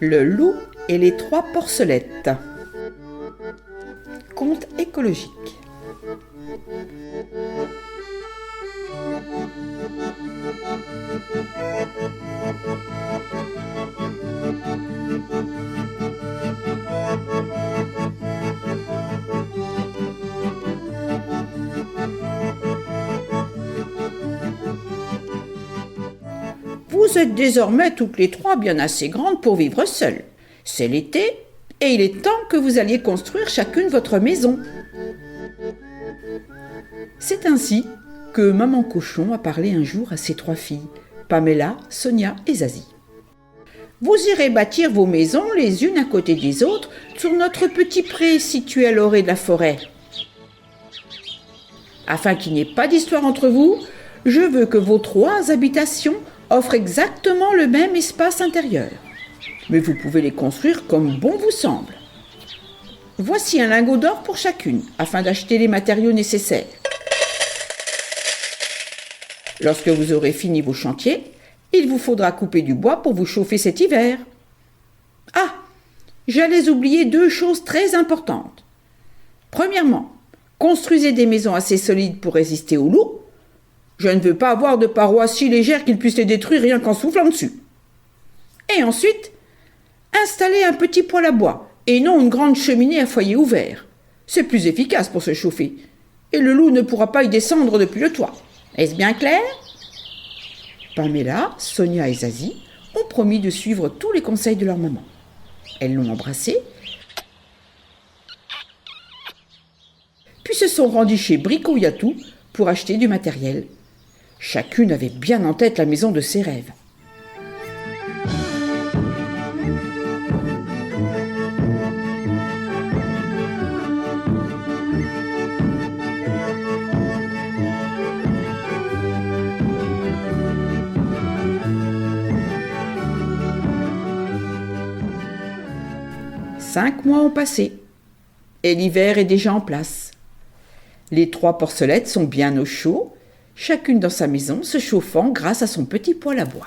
Le loup et les trois porcelettes. Conte écologique. Vous êtes désormais toutes les trois bien assez grandes pour vivre seules. C'est l'été et il est temps que vous alliez construire chacune votre maison. C'est ainsi que Maman Cochon a parlé un jour à ses trois filles, Pamela, Sonia et Zazie. Vous irez bâtir vos maisons les unes à côté des autres sur notre petit pré situé à l'orée de la forêt. Afin qu'il n'y ait pas d'histoire entre vous, je veux que vos trois habitations offrent exactement le même espace intérieur. Mais vous pouvez les construire comme bon vous semble. Voici un lingot d'or pour chacune, afin d'acheter les matériaux nécessaires. Lorsque vous aurez fini vos chantiers, il vous faudra couper du bois pour vous chauffer cet hiver. Ah, j'allais oublier deux choses très importantes. Premièrement, construisez des maisons assez solides pour résister aux loups. Je ne veux pas avoir de parois si légères qu'ils puissent les détruire rien qu'en soufflant dessus. Et ensuite, installez un petit poêle à bois et non une grande cheminée à foyer ouvert. C'est plus efficace pour se chauffer. Et le loup ne pourra pas y descendre depuis le toit. Est-ce bien clair ? Pamela, Sonia et Zazie ont promis de suivre tous les conseils de leur maman. Elles l'ont embrassée, puis se sont rendues chez Brico Yatou pour acheter du matériel. Chacune avait bien en tête la maison de ses rêves. Cinq mois ont passé et l'hiver est déjà en place. Les trois porcelettes sont bien au chaud, chacune dans sa maison se chauffant grâce à son petit poêle à bois.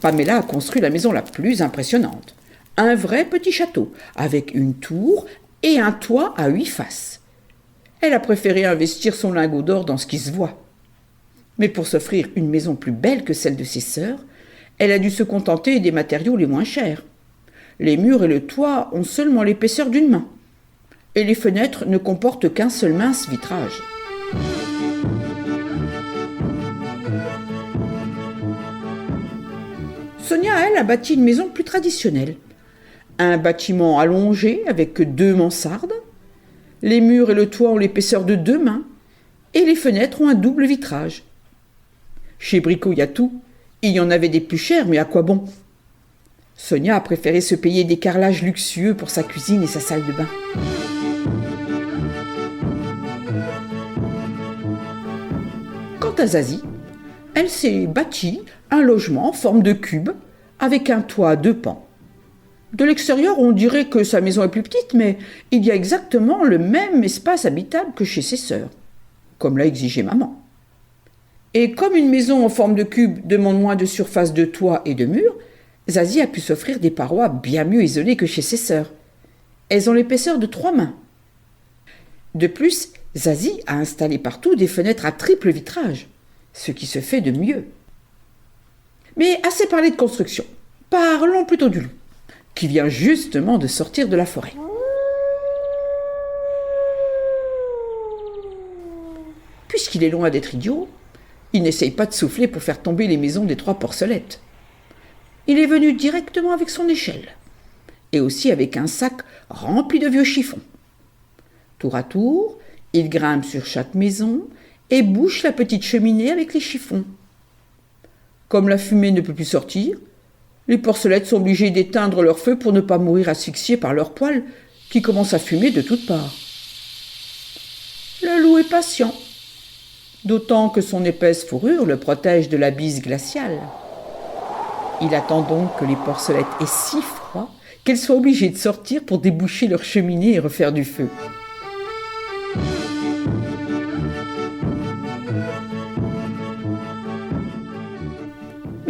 Pamela a construit la maison la plus impressionnante. Un vrai petit château, avec une tour et un toit à 8 faces. Elle a préféré investir son lingot d'or dans ce qui se voit. Mais pour s'offrir une maison plus belle que celle de ses sœurs, elle a dû se contenter des matériaux les moins chers. Les murs et le toit ont seulement l'épaisseur d'une main. Et les fenêtres ne comportent qu'un seul mince vitrage. Sonia, elle, a bâti une maison plus traditionnelle. Un bâtiment allongé avec 2 mansardes. Les murs et le toit ont l'épaisseur de 2 mains. Et les fenêtres ont un double vitrage. Chez Brico Yatou, il y en avait des plus chers, mais à quoi bon ? Sonia a préféré se payer des carrelages luxueux pour sa cuisine et sa salle de bain. Quant à Zazie, elle s'est bâtie un logement en forme de cube avec un toit à 2 pans. De l'extérieur, on dirait que sa maison est plus petite, mais il y a exactement le même espace habitable que chez ses sœurs, comme l'a exigé maman. Et comme une maison en forme de cube demande moins de surface de toit et de murs, Zazie a pu s'offrir des parois bien mieux isolées que chez ses sœurs. Elles ont l'épaisseur de 3 mains. De plus, Zazie a installé partout des fenêtres à triple vitrage, ce qui se fait de mieux. Mais assez parlé de construction. Parlons plutôt du loup, qui vient justement de sortir de la forêt. Puisqu'il est loin d'être idiot, il n'essaye pas de souffler pour faire tomber les maisons des trois porcelettes. Il est venu directement avec son échelle, et aussi avec un sac rempli de vieux chiffons. Tour à tour, il grimpe sur chaque maison et bouche la petite cheminée avec les chiffons. Comme la fumée ne peut plus sortir, les porcelettes sont obligées d'éteindre leur feu pour ne pas mourir asphyxiées par leurs poils qui commencent à fumer de toutes parts. Le loup est patient, d'autant que son épaisse fourrure le protège de la bise glaciale. Il attend donc que les porcelettes aient si froid qu'elles soient obligées de sortir pour déboucher leur cheminée et refaire du feu.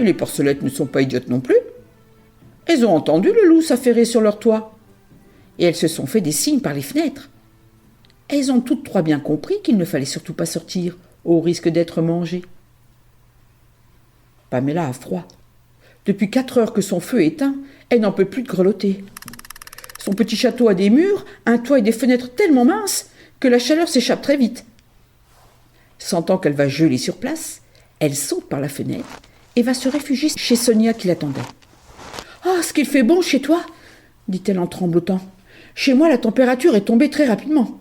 Et les porcelettes ne sont pas idiotes non plus. Elles ont entendu le loup s'affairer sur leur toit. Et elles se sont fait des signes par les fenêtres. Elles ont toutes trois bien compris qu'il ne fallait surtout pas sortir, au risque d'être mangées. Pamela a froid. Depuis 4 heures que son feu est éteint, elle n'en peut plus de grelotter. Son petit château a des murs, un toit et des fenêtres tellement minces que la chaleur s'échappe très vite. Sentant qu'elle va geler sur place, elle saute par la fenêtre et va se réfugier chez Sonia qui l'attendait. « Ah, ce qu'il fait bon chez toi !» dit-elle en tremblotant. « Chez moi, la température est tombée très rapidement.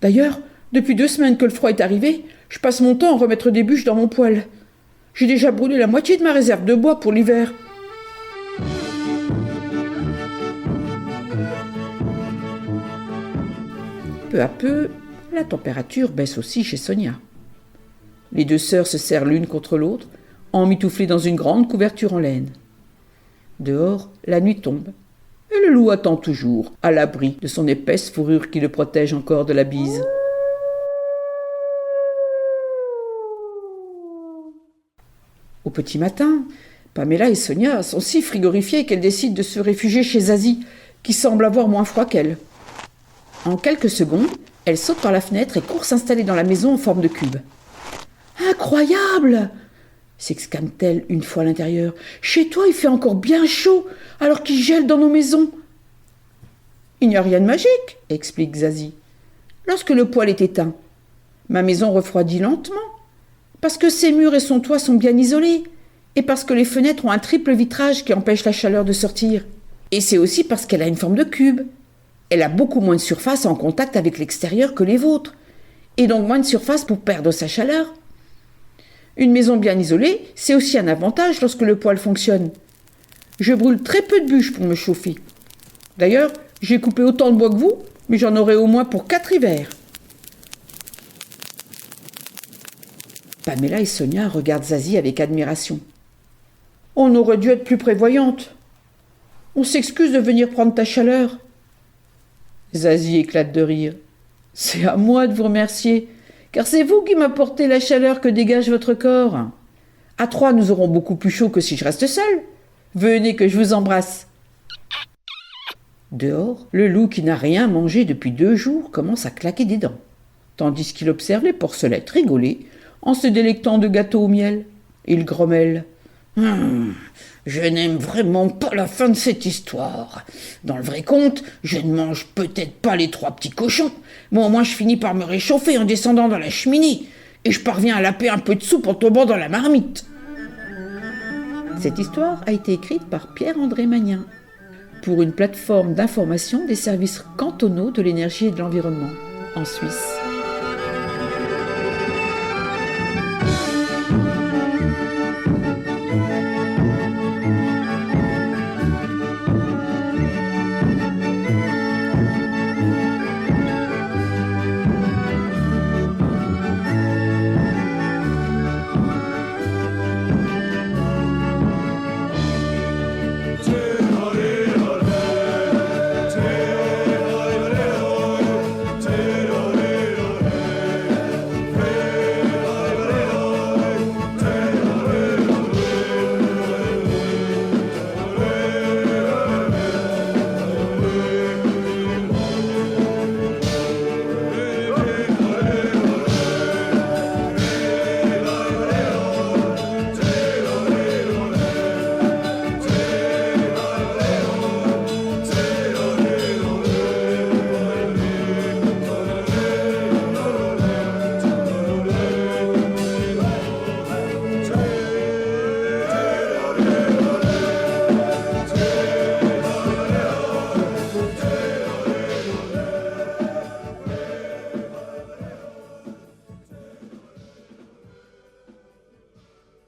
D'ailleurs, depuis 2 semaines que le froid est arrivé, je passe mon temps à remettre des bûches dans mon poêle. J'ai déjà brûlé la moitié de ma réserve de bois pour l'hiver. » Peu à peu, la température baisse aussi chez Sonia. Les 2 sœurs se serrent l'une contre l'autre, emmitouflées dans une grande couverture en laine. Dehors, la nuit tombe, et le loup attend toujours, à l'abri de son épaisse fourrure qui le protège encore de la bise. Au petit matin, Pamela et Sonia sont si frigorifiées qu'elles décident de se réfugier chez Zazie, qui semble avoir moins froid qu'elles. En quelques secondes, elles sautent par la fenêtre et courent s'installer dans la maison en forme de cube. « Incroyable !» s'exclame-t-elle une fois à l'intérieur. « Chez toi, il fait encore bien chaud, alors qu'il gèle dans nos maisons. »« Il n'y a rien de magique, » explique Zazie. « Lorsque le poêle est éteint, ma maison refroidit lentement, parce que ses murs et son toit sont bien isolés, et parce que les fenêtres ont un triple vitrage qui empêche la chaleur de sortir. Et c'est aussi parce qu'elle a une forme de cube. Elle a beaucoup moins de surface en contact avec l'extérieur que les vôtres, et donc moins de surface pour perdre sa chaleur. Une maison bien isolée, c'est aussi un avantage lorsque le poêle fonctionne. Je brûle très peu de bûches pour me chauffer. D'ailleurs, j'ai coupé autant de bois que vous, mais j'en aurai au moins pour 4 hivers. » Pamela et Sonia regardent Zazie avec admiration. « On aurait dû être plus prévoyante. On s'excuse de venir prendre ta chaleur. » Zazie éclate de rire. « C'est à moi de vous remercier, car c'est vous qui m'apportez la chaleur que dégage votre corps. À 3, nous aurons beaucoup plus chaud que si je reste seule. Venez que je vous embrasse. » Dehors, le loup qui n'a rien mangé depuis 2 jours commence à claquer des dents, tandis qu'il observe les porcelettes rigoler en se délectant de gâteaux au miel. Il grommelle. Je n'aime vraiment pas la fin de cette histoire. Dans le vrai conte, je ne mange peut-être pas les 3 petits cochons, mais au moins je finis par me réchauffer en descendant dans la cheminée, et je parviens à laper un peu de soupe en tombant dans la marmite. » Cette histoire a été écrite par Pierre-André Magnin pour une plateforme d'information des services cantonaux de l'énergie et de l'environnement en Suisse.